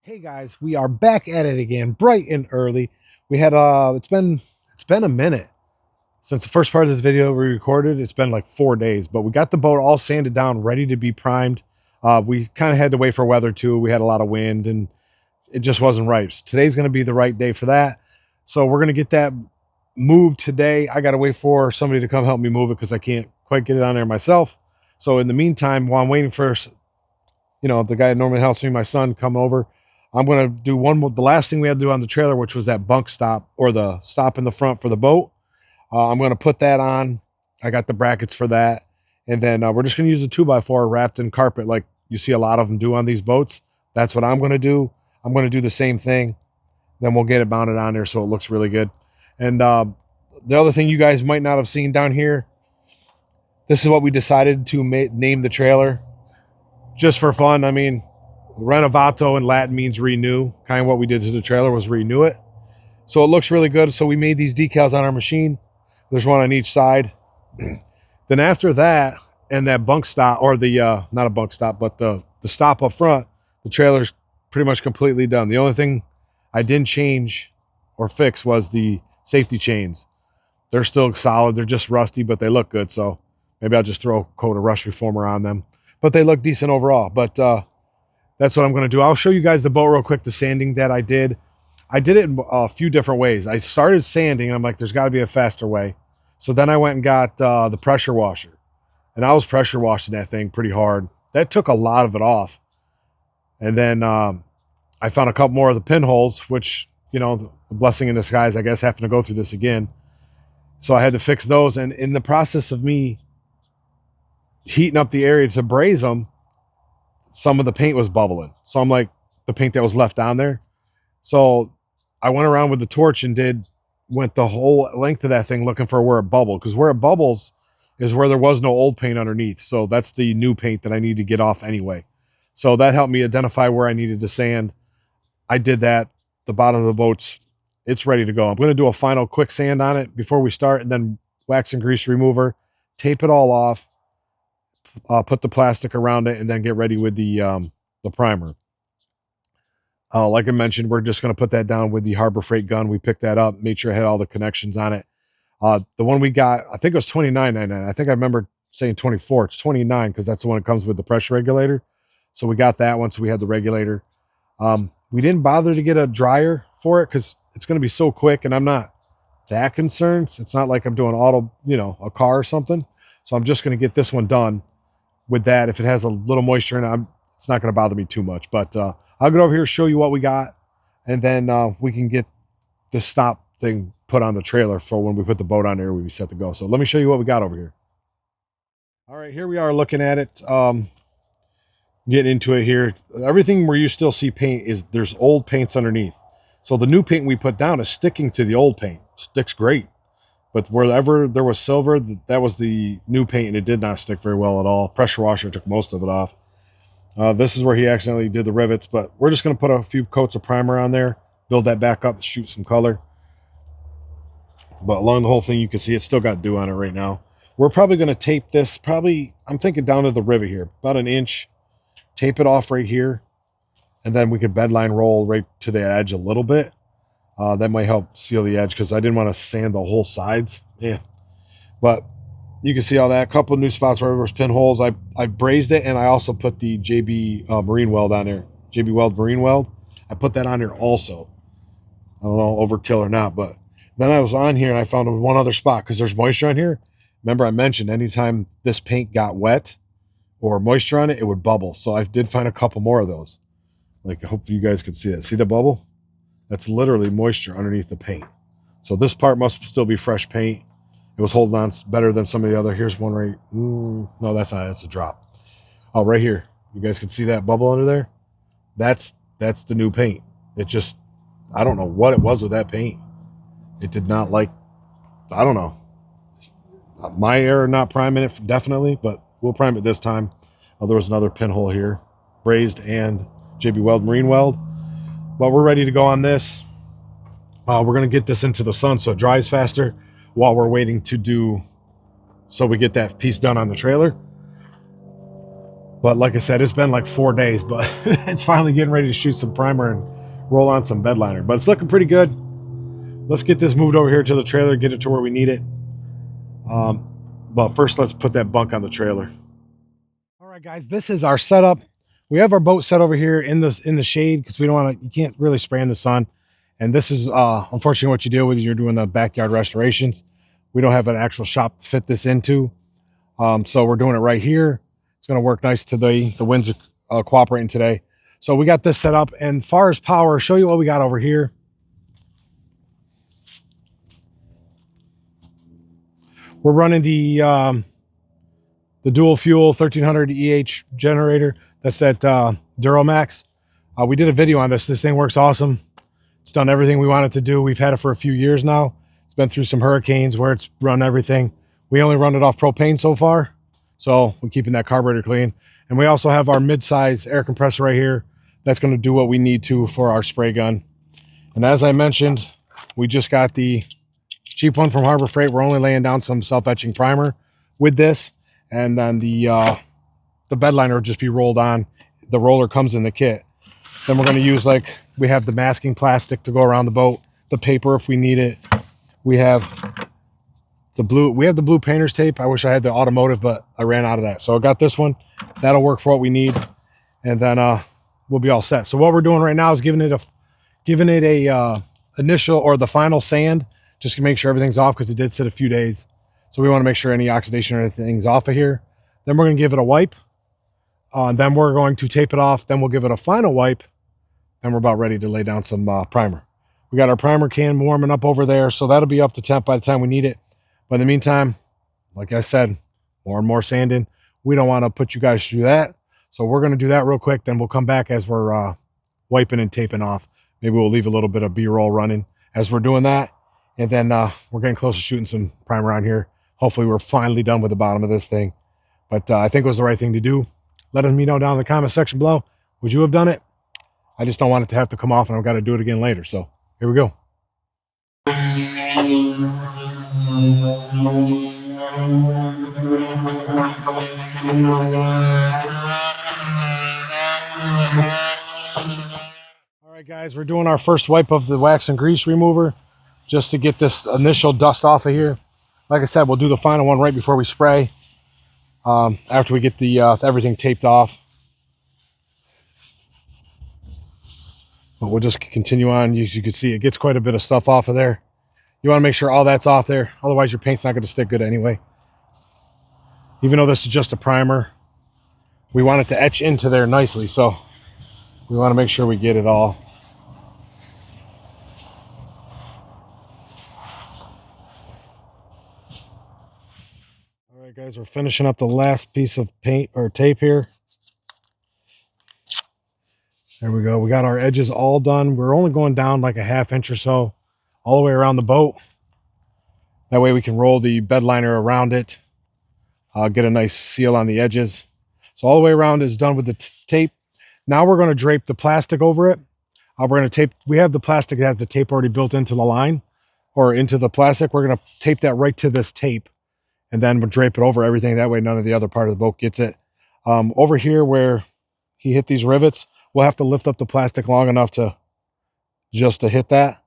Hey guys, we are back at it again, bright and early. We had it's been a minute since the first part of this video we recorded. It's been like 4 days, but we got the boat all sanded down, ready to be primed. We kind of had to wait for weather too. We had a lot of wind and it just wasn't right. So today's going to be the right day for that. So we're going to get that moved today. I got to wait for somebody to come help me move it because I can't quite get it on there myself. So in the meantime, while I'm waiting for the guy that normally helps me, my son, come over, I'm going to do the last thing we had to do on the trailer, which was that bunk stop or the stop in the front for the boat. I'm going to put that on. I got the brackets for that. And then we're just going to use a 2x4 wrapped in carpet like you see a lot of them do on these boats. That's what I'm going to do. I'm going to do the same thing. Then we'll get it mounted on there so it looks really good. And the other thing you guys might not have seen down here, this is what we decided to name the trailer just for fun. I mean, renovato in Latin means renew. Kind of what we did to the trailer was renew it. So it looks really good. So we made these decals on our machine. There's one on each side. Then after that, and that bunk stop, or the not a bunk stop, but the stop up front, the trailer's pretty much completely done. The only thing I didn't change or fix was the safety chains. They're still solid. They're just rusty, but they look good. So maybe I'll just throw a coat of rust reformer on them. But they look decent overall. But that's what I'm going to do. I'll show you guys the boat real quick, the sanding that I did. I did it in a few different ways. I started sanding, and I'm like, there's got to be a faster way. So then I went and got the pressure washer. And I was pressure washing that thing pretty hard. That took a lot of it off. And then I found a couple more of the pinholes, which, the blessing in disguise, I guess, having to go through this again. So I had to fix those. And in the process of me heating up the area to braze them, some of the paint was bubbling. So I'm like, the paint that was left on there. So I went around with the torch and went the whole length of that thing looking for where it bubbled. Because where it bubbles is where there was no old paint underneath. So that's the new paint that I need to get off anyway. So that helped me identify where I needed to sand. I did that. The bottom of the boat's, it's ready to go. I'm going to do a final quick sand on it before we start, and then wax and grease remover, tape it all off, put the plastic around it, and then get ready with the primer. Like I mentioned, we're just going to put that down with the Harbor Freight gun. We picked that up, made sure it had all the connections on it. The one we got, I think it was $29.99. I think I remember saying 24. It's 29 because that's the one that comes with the pressure regulator. So we got that one. So we had the regulator. We didn't bother to get a dryer for it because it's going to be so quick, and I'm not that concerned. It's not like I'm doing a car or something. So I'm just going to get this one done with that. If it has a little moisture in it, it's not going to bother me too much. But I'll get over here, show you what we got, and then we can get the stop thing put on the trailer for when we put the boat on there, we'll be set to go. So let me show you what we got over here. All right, here we are looking at it. Getting into it here. Everything where you still see paint there's old paints underneath. So the new paint we put down is sticking to the old paint. Sticks great. But wherever there was silver, that was the new paint, and it did not stick very well at all. Pressure washer took most of it off. This is where he accidentally did the rivets, but we're just going to put a few coats of primer on there, build that back up, shoot some color. But along the whole thing, you can see it's still got dew on it right now. We're probably going to tape this, I'm thinking down to the rivet here, about an inch. Tape it off right here, and then we could bedline roll right to the edge a little bit. That might help seal the edge because I didn't want to sand the whole sides. Yeah, but you can see all that. A couple of new spots where there was pinholes. I brazed it, and I also put the JB Marine Weld on there. JB Weld Marine Weld. I put that on there also. I don't know, overkill or not, but then I was on here and I found one other spot because there's moisture on here. Remember I mentioned anytime this paint got wet or moisture on it, it would bubble. So I did find a couple more of those. Like, I hope you guys can see it. See the bubble? That's literally moisture underneath the paint. So this part must still be fresh paint. It was holding on better than some of the other. Here's one right. No, that's not. That's a drop. Oh, right here. You guys can see that bubble under there? That's the new paint. It just, I don't know what it was with that paint. It did not like, I don't know. My error not priming it, definitely, but we'll prime it this time. There was another pinhole here, brazed and JB Weld Marine Weld. But we're ready to go on this. We're going to get this into the sun so it dries faster while we're waiting so we get that piece done on the trailer. But like I said, it's been like 4 days, but it's finally getting ready to shoot some primer and roll on some bed liner. But it's looking pretty good. Let's get this moved over here to the trailer, get it to where we need it. But first, let's put that bunk on the trailer. All right, guys, this is our setup. We have our boat set over here in the shade because we don't want to. You can't really spray in the sun. And this is unfortunately what you deal with. You're doing the backyard restorations. We don't have an actual shop to fit this into, so we're doing it right here. It's going to work nice today. The winds are cooperating today. So we got this set up. And as far as power, show you what we got over here. We're running the dual fuel 1300 EH generator. That's that Duramax. We did a video on this. This thing works awesome. It's done everything we wanted to do. We've had it for a few years now. It's been through some hurricanes where it's run everything. We only run it off propane so far, so we're keeping that carburetor clean. And we also have our mid-size air compressor right here. That's going to do what we need to for our spray gun. And as I mentioned, we just got the cheap one from Harbor Freight. We're only laying down some self-etching primer with this, and then the bed liner will just be rolled on. The roller comes in the kit. Then we're going to use, like, we have the masking plastic to go around the boat, the paper if we need it. We have the blue painter's tape. I wish I had the automotive, but I ran out of that. So I got this one. That'll work for what we need, and then we'll be all set. So what we're doing right now is giving it a initial or the final sand, just to make sure everything's off, because it did sit a few days. So we want to make sure any oxidation or anything's off of here. Then we're going to give it a wipe. Then we're going to tape it off. Then we'll give it a final wipe. And we're about ready to lay down some primer. We got our primer can warming up over there, so that'll be up to temp by the time we need it. But in the meantime, like I said, more and more sanding. We don't want to put you guys through that. So we're going to do that real quick. Then we'll come back as we're wiping and taping off. Maybe we'll leave a little bit of B-roll running as we're doing that. And then we're getting close to shooting some primer on here. Hopefully we're finally done with the bottom of this thing. But I think it was the right thing to do. Let me know down in the comment section below. Would you have done it? I just don't want it to have to come off and I've got to do it again later. So here we go. All right, guys, we're doing our first wipe of the wax and grease remover just to get this initial dust off of here. Like I said, we'll do the final one right before we spray, after we get the everything taped off. But we'll just continue on. As you can see, it gets quite a bit of stuff off of there. You want to make sure all that's off there. Otherwise, your paint's not going to stick good anyway. Even though this is just a primer, we want it to etch into there nicely. So we want to make sure we get it all. All right, guys, we're finishing up the last piece of paint or tape here. There we go. We got our edges all done. We're only going down like a 1/2 inch or so all the way around the boat. That way we can roll the bed liner around it. Get a nice seal on the edges. So all the way around is done with the tape. Now we're going to drape the plastic over it. We're going to tape. We have the plastic that has the tape already built into the line or into the plastic. We're going to tape that right to this tape, and then we'll drape it over everything. That way none of the other part of the boat gets it. Over here where he hit these rivets, we'll have to lift up the plastic long enough to hit that,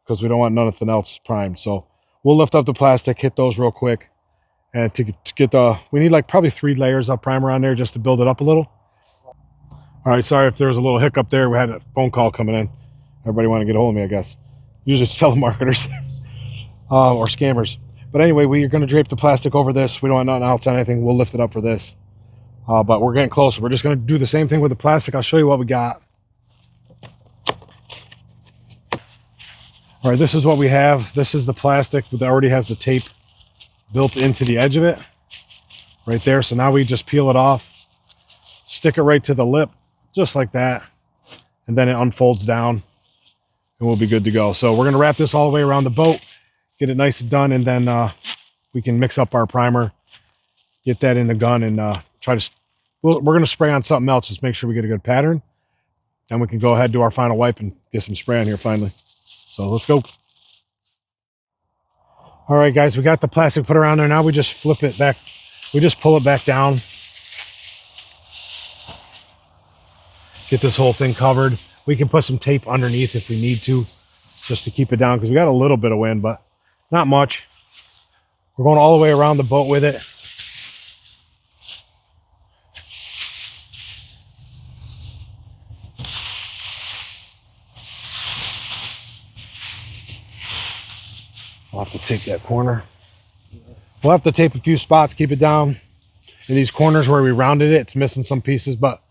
because we don't want nothing else primed. So we'll lift up the plastic, hit those real quick, and to get we need like probably 3 layers of primer on there just to build it up a little. All right, sorry if there was a little hiccup there. We had a phone call coming in. Everybody want to get a hold of me, I guess. Usually it's telemarketers or scammers. But anyway, we're going to drape the plastic over this. We don't want nothing else on anything. We'll lift it up for this. But we're getting closer. We're just going to do the same thing with the plastic. I'll show you what we got. All right, this is what we have. This is the plastic that already has the tape built into the edge of it right there. So now we just peel it off, stick it right to the lip, just like that. And then it unfolds down and we'll be good to go. So we're going to wrap this all the way around the boat, get it nice and done, and then we can mix up our primer, get that in the gun, and try to, we're going to spray on something else, just make sure we get a good pattern. And we can go ahead and do our final wipe and get some spray on here finally. So let's go. All right, guys, we got the plastic put around there. Now we just flip it back. We just pull it back down. Get this whole thing covered. We can put some tape underneath if we need to, just to keep it down, because we got a little bit of wind, but not much. We're going all the way around the boat with it. I'll have to tape that corner. We'll have to tape a few spots, keep it down. In these corners where we rounded it, it's missing some pieces, but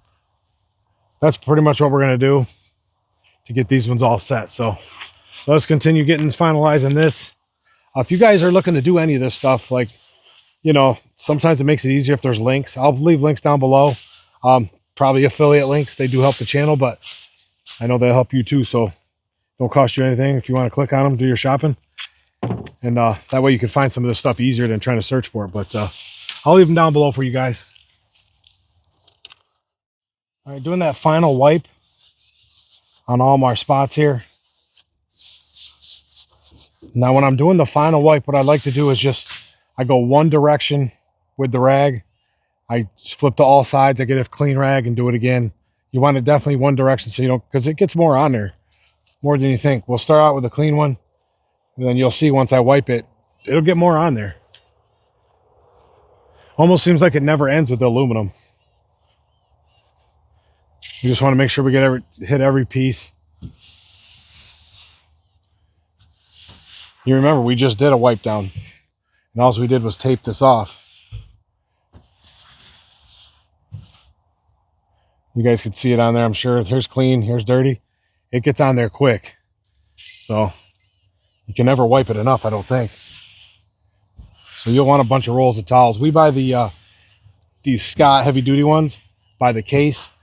that's pretty much what we're going to do to get these ones all set. So let's continue getting finalizing this. If you guys are looking to do any of this stuff, like, you know, sometimes it makes it easier if there's links. I'll leave links down below. Probably affiliate links. They do help the channel, but I know they'll help you too. So don't cost you anything if you want to click on them, do your shopping. And that way you can find some of this stuff easier than trying to search for it. But I'll leave them down below for you guys. All right, doing that final wipe on all my spots here. Now, when I'm doing the final wipe, what I like to do is just, I go one direction with the rag. I flip to all sides. I get a clean rag and do it again. You want it definitely one direction so you don't, because it gets more on there, more than you think. We'll start out with a clean one. And then you'll see once I wipe it, it'll get more on there. Almost seems like it never ends with the aluminum. You just want to make sure we get hit every piece. You remember, we just did a wipe down. And all we did was tape this off. You guys could see it on there, I'm sure. Here's clean, here's dirty. It gets on there quick. So you can never wipe it enough, I don't think. So you'll want a bunch of rolls of towels. We buy the these Scott heavy duty ones by the case.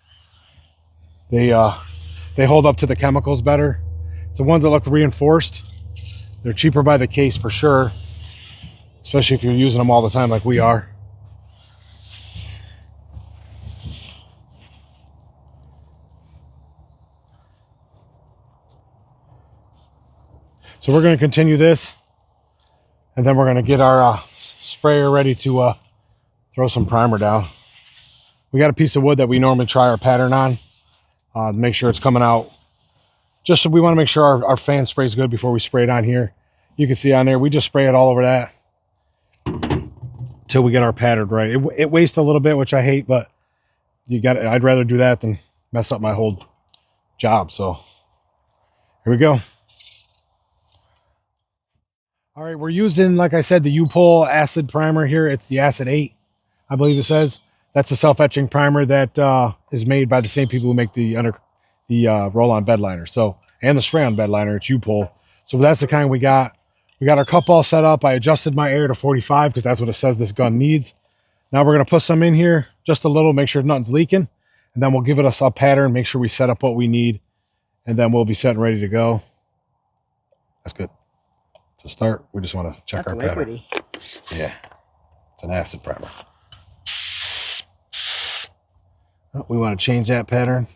They hold up to the chemicals better. It's the ones that look reinforced. They're cheaper by the case for sure, especially if you're using them all the time like we are. So we're going to continue this, and then we're going to get our sprayer ready to throw some primer down. We got a piece of wood that we normally try our pattern on to make sure it's coming out. Just so we want to make sure our fan sprays good before we spray it on here. You can see on there, we just spray it all over that till we get our pattern right. It wastes a little bit, which I hate, but I'd rather do that than mess up my whole job. So here we go. All right, we're using, like I said, the U-Pol acid primer here. It's the acid 8, I believe it says. That's a self-etching primer that is made by the same people who make the roll-on bed liner. So, and the spray-on bed liner, it's U-Pol. So that's the kind we got. We got our cup all set up. I adjusted my air to 45 because that's what it says this gun needs. Now we're going to put some in here, just a little, make sure nothing's leaking. And then we'll give it a sub pattern, make sure we set up what we need. And then we'll be set and ready to go. That's good. To start, we just want to check our pattern. Yeah, it's an acid primer. Oh, we want to change that pattern.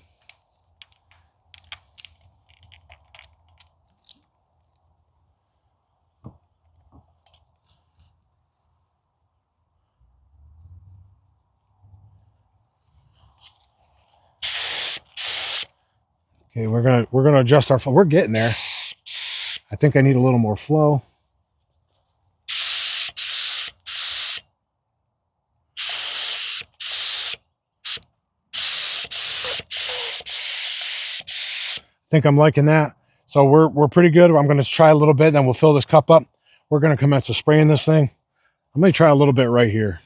Okay, we're gonna adjust our flow. We're getting there. I think I need a little more flow. I think I'm liking that. So we're pretty good. I'm going to try a little bit, then we'll fill this cup up. We're going to commence to spraying this thing. I'm going to try a little bit right here.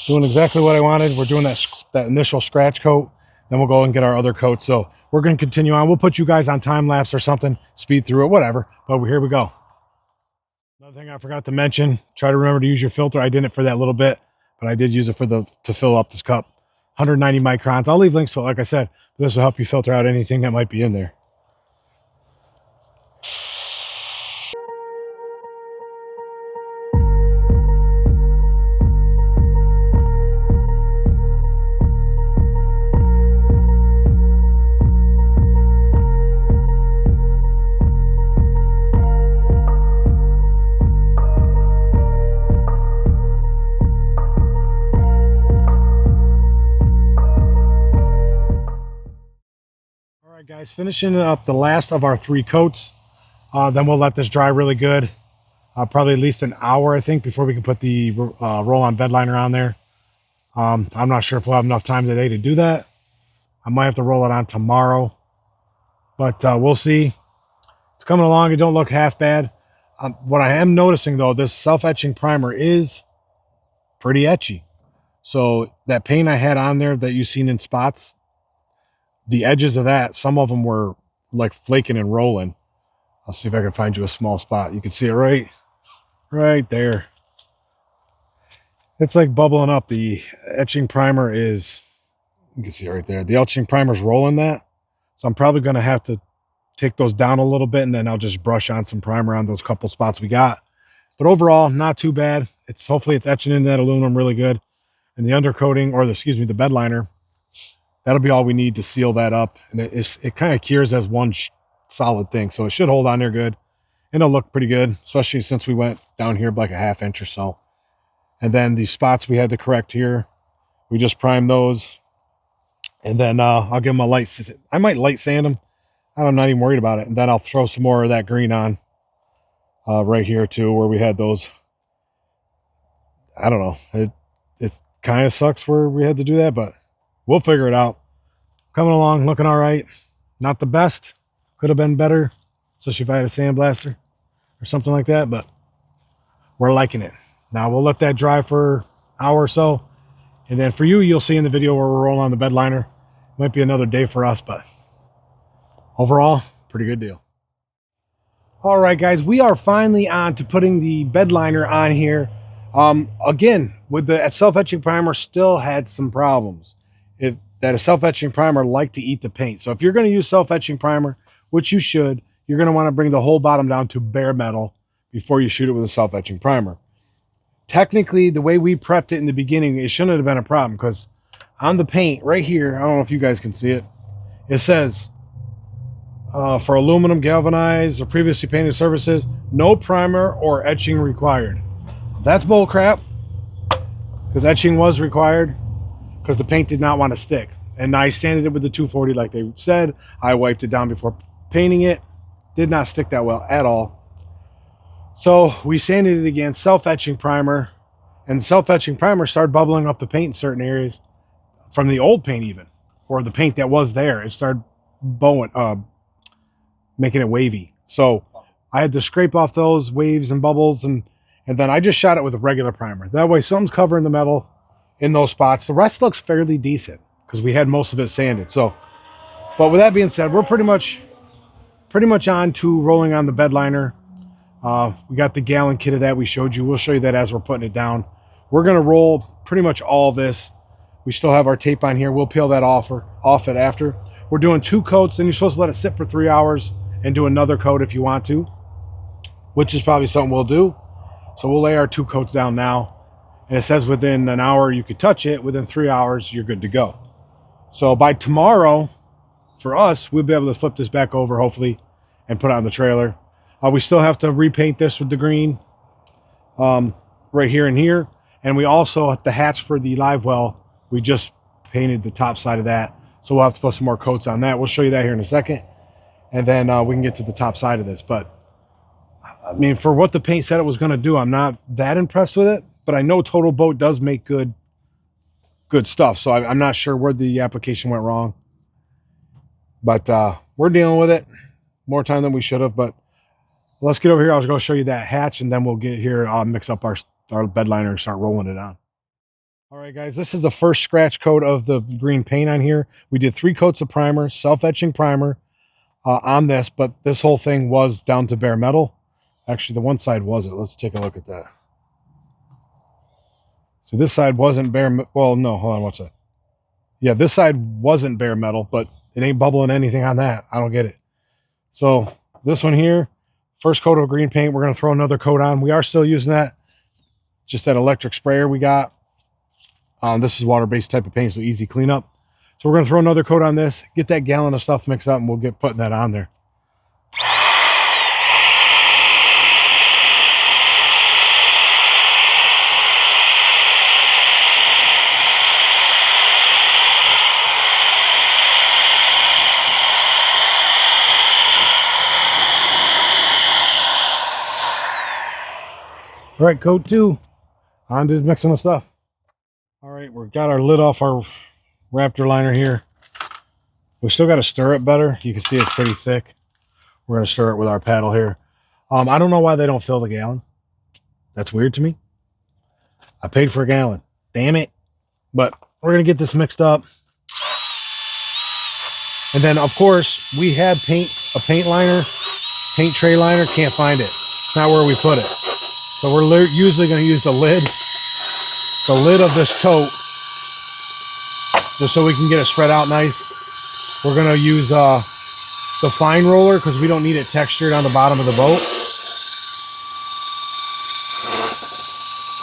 Doing exactly what I wanted. We're doing that initial scratch coat. Then we'll go and get our other coat. So we're going to continue on. We'll put you guys on time lapse or something, speed through it, whatever. But here we go. Another thing I forgot to mention, try to remember to use your filter. I didn't for that little bit, but I did use it to fill up this cup. 190 microns. I'll leave links to it, like I said. This will help you filter out anything that might be in there. Guys, finishing up the last of our 3 coats. Then we'll let this dry really good. Probably at least an hour, I think, before we can put the roll-on bed liner on there. I'm not sure if we'll have enough time today to do that. I might have to roll it on tomorrow, but we'll see. It's coming along. It don't look half bad. What I am noticing, though, this self-etching primer is pretty etchy. So that paint I had on there that you've seen in spots, the edges of that, some of them were like flaking and rolling. I'll see if I can find you a small spot. You can see it right there. It's like bubbling up. The etching primer is, you can see it right there. The etching primer's rolling that. So I'm probably going to have to take those down a little bit, and then I'll just brush on some primer on those couple spots we got. But overall, not too bad. Hopefully it's etching into that aluminum really good. And the undercoating, or the bed liner, that'll be all we need to seal that up. And it kind of cures as one solid thing. So it should hold on there good. And it'll look pretty good, especially since we went down here like a ½ inch or so. And then these spots we had to correct here, we just primed those. And then I'll give them a light, I might light sand them. I'm not even worried about it. And then I'll throw some more of that green on right here too, where we had those. I don't know. It kind of sucks where we had to do that, but we'll figure it out. Coming along, looking all right. Not the best. Could have been better, especially if I had a sandblaster or something like that, but we're liking it. Now we'll let that dry for an hour or so. And then for you, you'll see in the video where we're rolling on the bed liner. Might be another day for us, but overall, pretty good deal. All right, guys, we are finally on to putting the bed liner on here. Again, with the self-etching primer, still had some problems. That a self-etching primer liked to eat the paint. So if you're going to use self-etching primer, which you should, you're going to want to bring the whole bottom down to bare metal before you shoot it with a self-etching primer. Technically, the way we prepped it in the beginning, it shouldn't have been a problem, because on the paint right here, I don't know if you guys can see it, it says for aluminum, galvanized, or previously painted surfaces, no primer or etching required. That's bull crap, because etching was required, because the paint did not want to stick. And I sanded it with the 240 like they said. I wiped it down before painting it. Did not stick that well at all. So we sanded it again, self-etching primer, and self-etching primer started bubbling up the paint in certain areas from the old paint even, or the paint that was there. It started making it wavy. So I had to scrape off those waves and bubbles, and then I just shot it with a regular primer. That way something's covering the metal in those spots. The rest looks fairly decent because we had most of it sanded. So, but with that being said, we're pretty much on to rolling on the bed liner. We got the gallon kit of that we showed you. We'll show you that as we're putting it down. We're going to roll pretty much all this. We still have our tape on here. We'll peel that off it after. We're doing 2 coats, then you're supposed to let it sit for 3 hours and do another coat if you want to, which is probably something we'll do. So we'll lay our 2 coats down now. And it says within an hour you could touch it. Within 3 hours, you're good to go. So by tomorrow, for us, we'll be able to flip this back over, hopefully, and put it on the trailer. We still have to repaint this with the green right here and here. And we also, the hatch for the live well, we just painted the top side of that. So we'll have to put some more coats on that. We'll show you that here in a second. And then we can get to the top side of this. But, I mean, for what the paint said it was going to do, I'm not that impressed with it. But I know Total Boat does make good stuff. So I'm not sure where the application went wrong. But we're dealing with it. More time than we should have. But let's get over here. I was going to show you that hatch, and then we'll get here, mix up our bed liner and start rolling it on. All right, guys, this is the first scratch coat of the green paint on here. We did 3 coats of primer, self-etching primer on this, but this whole thing was down to bare metal. Actually, the one side wasn't. Let's take a look at that. So this side wasn't well, no, hold on, what's that? Yeah, this side wasn't bare metal, but it ain't bubbling anything on that. I don't get it. So this one here, first coat of green paint, we're going to throw another coat on. We are still using that, just that electric sprayer we got. This is water-based type of paint, so easy cleanup. So we're going to throw another coat on this, get that gallon of stuff mixed up, and we'll get putting that on there. All right, coat 2. On to mixing the stuff. All right, we've got our lid off our Raptor liner here. We still got to stir it better. You can see it's pretty thick. We're going to stir it with our paddle here. I don't know why they don't fill the gallon. That's weird to me. I paid for a gallon. Damn it. But we're going to get this mixed up. And then, of course, we had a paint liner, paint tray liner. Can't find it. It's not where we put it. So we're usually going to use the lid of this tote, just so we can get it spread out nice. We're going to use the fine roller because we don't need it textured on the bottom of the boat.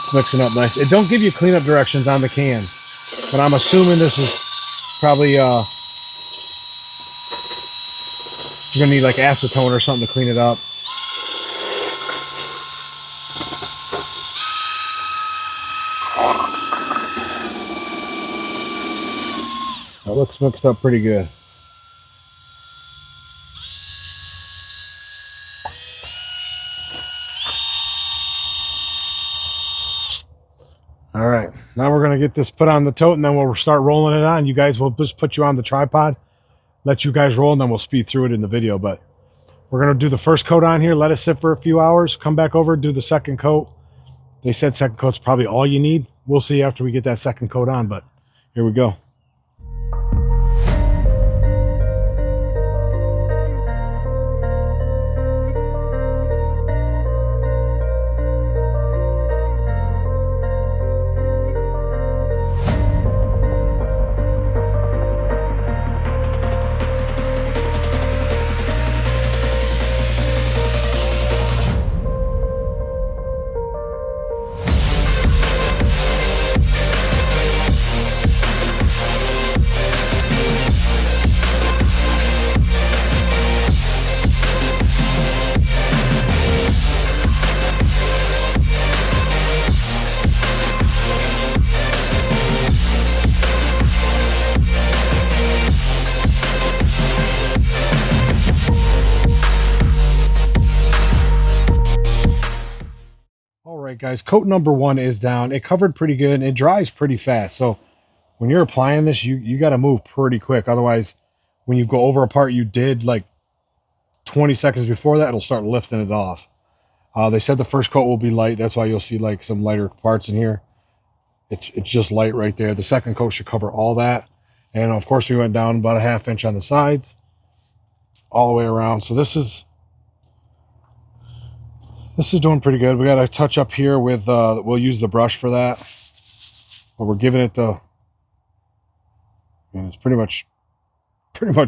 It's mixing up nice. It don't give you cleanup directions on the can, but I'm assuming this is probably you're gonna need like acetone or something to clean it up. That looks mixed up pretty good. All right, now we're going to get this put on the tote, and then we'll start rolling it on. You guys will just put you on the tripod, let you guys roll, and then we'll speed through it in the video. But we're going to do the first coat on here, let it sit for a few hours, come back over, do the second coat. They said second coat's probably all you need. We'll see after we get that second coat on, but here we go. Guys, coat number 1 is down. It covered pretty good and it dries pretty fast. So when you're applying this, you got to move pretty quick. Otherwise, when you go over a part you did like 20 seconds before that, it'll start lifting it off. They said the first coat will be light. That's why you'll see like some lighter parts in here. It's just light right there. The second coat should cover all that. And of course, we went down about a 1/2 inch on the sides all the way around. So this is doing pretty good. We got a touch up here with, we'll use the brush for that. But we're giving it the, and it's pretty much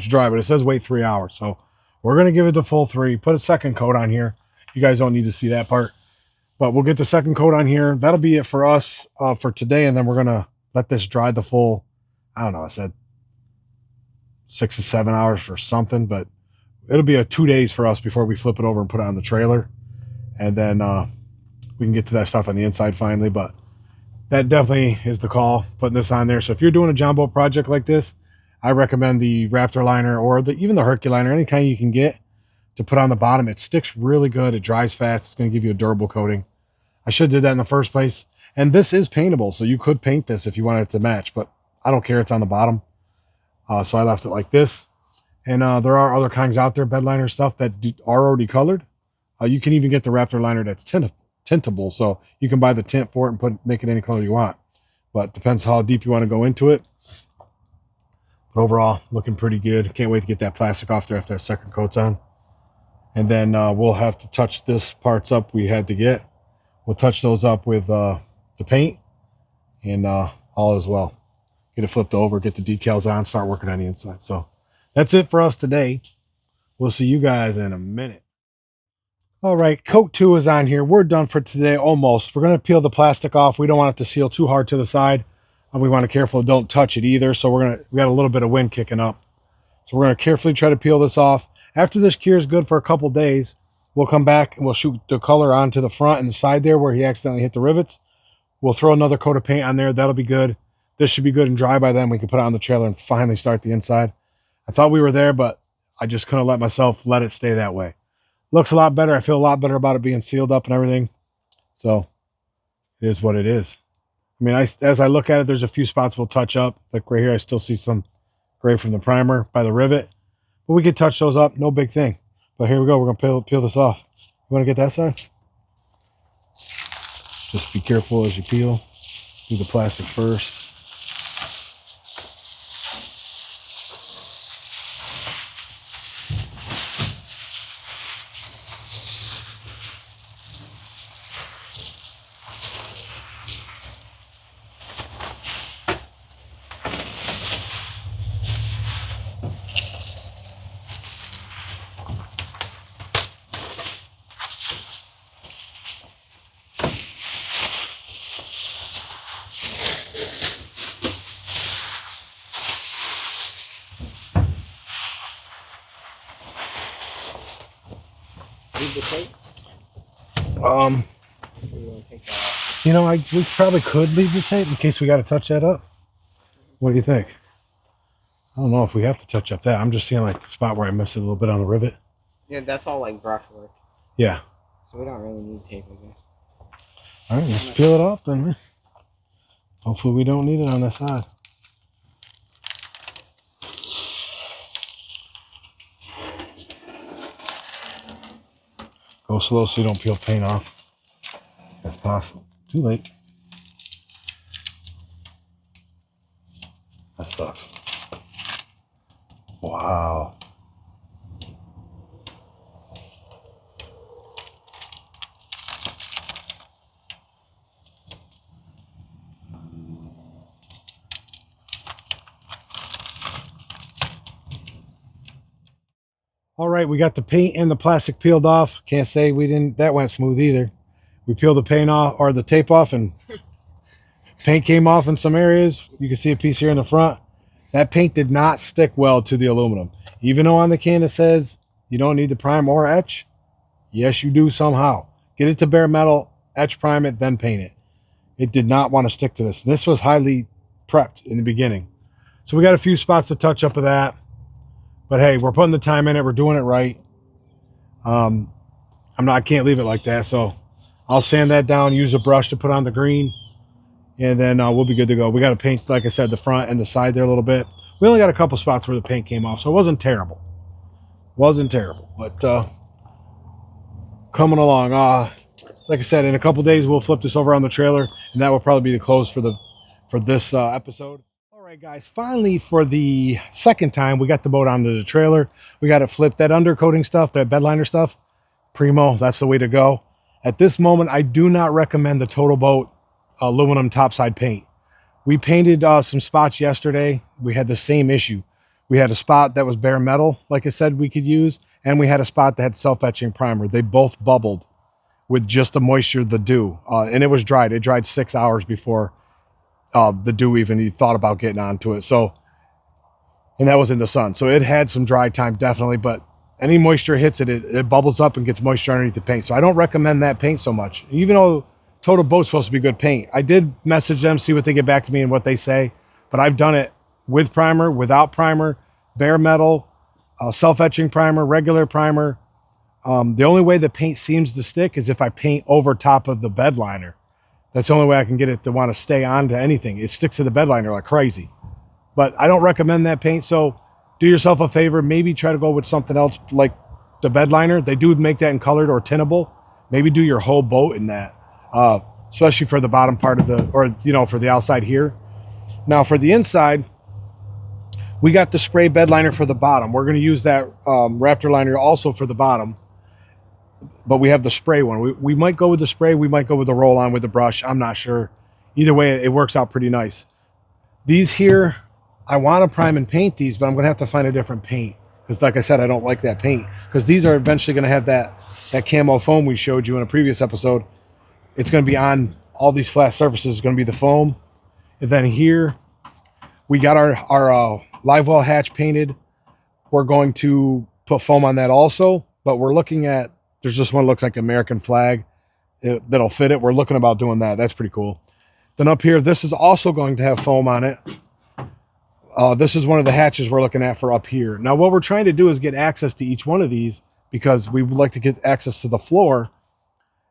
dry, but it says wait 3 hours. So we're going to give it the full 3, put a second coat on here. You guys don't need to see that part, but we'll get the second coat on here. That'll be it for us for today. And then we're going to let this dry the full, I don't know, I said 6 to 7 hours for something, but it'll be a 2 days for us before we flip it over and put it on the trailer. And then we can get to that stuff on the inside finally. But that definitely is the call, putting this on there. So if you're doing a John boat project like this, I recommend the Raptor liner or even the Herculiner, any kind you can get to put on the bottom. It sticks really good. It dries fast. It's going to give you a durable coating. I should have did that in the first place. And this is paintable, so you could paint this if you wanted it to match, but I don't care. It's on the bottom. So I left it like this. And there are other kinds out there, bed liner stuff that are already colored. You can even get the Raptor liner that's tintable, so you can buy the tint for it and make it any color you want. But depends how deep you want to go into it. But overall, looking pretty good. Can't wait to get that plastic off there after that second coat's on. And then we'll have to touch this parts up we had to get. We'll touch those up with the paint and all as well. Get it flipped over, get the decals on, start working on the inside. So that's it for us today. We'll see you guys in a minute. All right, coat 2 is on here. We're done for today, almost. We're going to peel the plastic off. We don't want it to seal too hard to the side. And we want to careful don't touch it either. So we got a little bit of wind kicking up. So we're going to carefully try to peel this off. After this cures good for a couple days, we'll come back and we'll shoot the color onto the front and the side there where he accidentally hit the rivets. We'll throw another coat of paint on there. That'll be good. This should be good and dry by then. We can put it on the trailer and finally start the inside. I thought we were there, but I just couldn't let it stay that way. Looks a lot better. I feel a lot better about it being sealed up and everything. So it is what it is. I mean, as I look at it, there's a few spots we'll touch up. Like right here, I still see some gray from the primer by the rivet. But we could touch those up, no big thing. But here we go, we're gonna peel this off. You wanna get that side? Just be careful as you peel. Do the plastic first. Leave the tape? You know, we probably could leave the tape in case we got to touch that up. What do you think? I don't know if we have to touch up that. I'm just seeing like the spot where I missed it a little bit on the rivet. Yeah, that's all like brushwork. Yeah. So we don't really need tape, I guess. All right, let's peel it off then. Hopefully we don't need it on that side. Go slow so you don't peel paint off, if possible. Too late. That sucks. Wow. All right, we got the paint and the plastic peeled off. Can't say we didn't, that went smooth either. We peeled the paint off, or the tape off, and paint came off in some areas. You can see a piece here in the front. That paint did not stick well to the aluminum. Even though on the can it says you don't need to prime or etch, yes, you do somehow. Get it to bare metal, etch, prime it, then paint it. It did not want to stick to this. This was highly prepped in the beginning. So we got a few spots to touch up of that. But hey, we're putting the time in it. We're doing it right. I can't leave it like that. So I'll sand that down, use a brush to put on the green, and then we'll be good to go. We got to paint, like I said, the front and the side there a little bit. We only got a couple spots where the paint came off, so it wasn't terrible. Wasn't terrible, but coming along. Like I said, in a couple days, we'll flip this over on the trailer, and that will probably be the close for this episode. All right, guys, finally for the second time, we got the boat onto the trailer. We got it flipped. That undercoating stuff, that bed liner stuff, primo, that's the way to go. At this moment, I do not recommend the Total Boat aluminum topside paint. We painted some spots yesterday. We had the same issue. We had a spot that was bare metal, like I said, we could use, and we had a spot that had self-etching primer. They both bubbled with just the moisture, the dew, and it was dried. It dried 6 hours before the dew even thought about getting onto it. So, and that was in the sun. So it had some dry time, definitely, but any moisture hits it, it bubbles up and gets moisture underneath the paint. So I don't recommend that paint so much, even though Total Boat's supposed to be good paint. I did message them, see what they get back to me and what they say, but I've done it with primer, without primer, bare metal, self-etching primer, regular primer. The only way the paint seems to stick is if I paint over top of the bed liner. That's the only way I can get it to want to stay on to anything. It sticks to the bed liner like crazy. But I don't recommend that paint, so do yourself a favor. Maybe try to go with something else like the bed liner. They do make that in colored or tinnable. Maybe do your whole boat in that, especially for the bottom part of the, or for the outside here. Now for the inside, we got the spray bed liner for the bottom. We're going to use that Raptor Liner also for the bottom. But we have the spray one. We might go with the spray. We might go with the roll-on with the brush. I'm not sure. Either way, it works out pretty nice. These here, I want to prime and paint these, but I'm going to have to find a different paint. Because like I said, I don't like that paint. Because these are eventually going to have that camo foam we showed you in a previous episode. It's going to be on all these flat surfaces. It's going to be the foam. And then here, we got our live well hatch painted. We're going to put foam on that also. But we're looking at, there's just one that looks like American flag that'll fit it. We're looking about doing that. That's pretty cool. Then up here, this is also going to have foam on it. This is one of the hatches we're looking at for up here. Now, what we're trying to do is get access to each one of these because we would like to get access to the floor.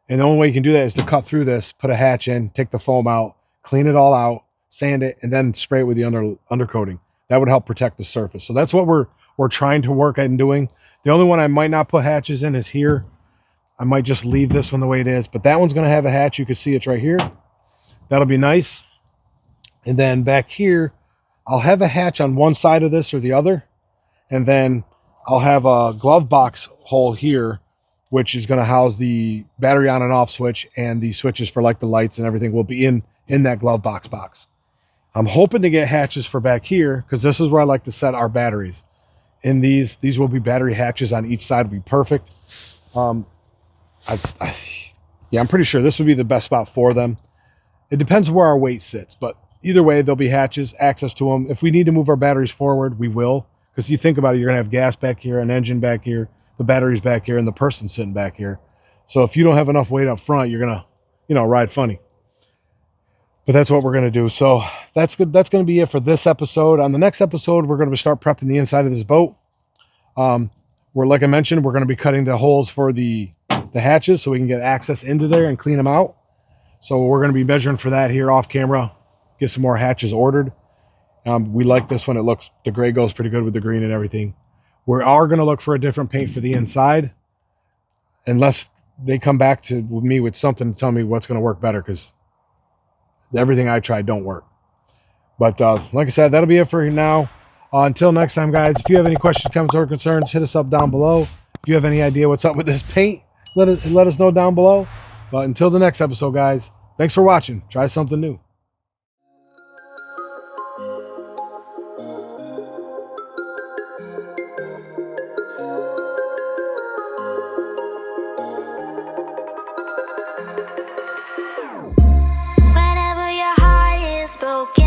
And the only way you can do that is to cut through this, put a hatch in, take the foam out, clean it all out, sand it, and then spray it with the undercoating. That would help protect the surface. So that's what we're trying to work at and doing. The only one I might not put hatches in is here. I might just leave this one the way it is, but that one's going to have a hatch. You can see it's right here. That'll be nice. And then back here, I'll have a hatch on one side of this or the other. And then I'll have a glove box hole here, which is going to house the battery on and off switch, and the switches for like the lights and everything will be in that glove box. I'm hoping to get hatches for back here because this is where I like to set our batteries. In these will be battery hatches on each side. Will be perfect. Yeah, I'm pretty sure this would be the best spot for them. It depends where our weight sits, but either way, there'll be hatches, access to them. If we need to move our batteries forward, we will. Because you think about it, you're going to have gas back here, an engine back here, the batteries back here, and the person sitting back here. So if you don't have enough weight up front, you're going to, ride funny. But that's what we're going to do. So that's good. That's going to be it for this episode. On the next episode, we're going to start prepping the inside of this boat. Like I mentioned, we're going to be cutting the holes for the hatches so we can get access into there and clean them out. So we're going to be measuring for that here off camera, get some more hatches ordered. We like this one. The gray goes pretty good with the green and everything. We are going to look for a different paint for the inside unless they come back to me with something to tell me what's going to work better, because everything I tried don't work. But like I said, that'll be it for now. Until next time, guys, if you have any questions, comments, or concerns, hit us up down below. If you have any idea what's up with this paint, let us know down below. But until the next episode, guys, thanks for watching. Try something new. Whenever your heart is broken.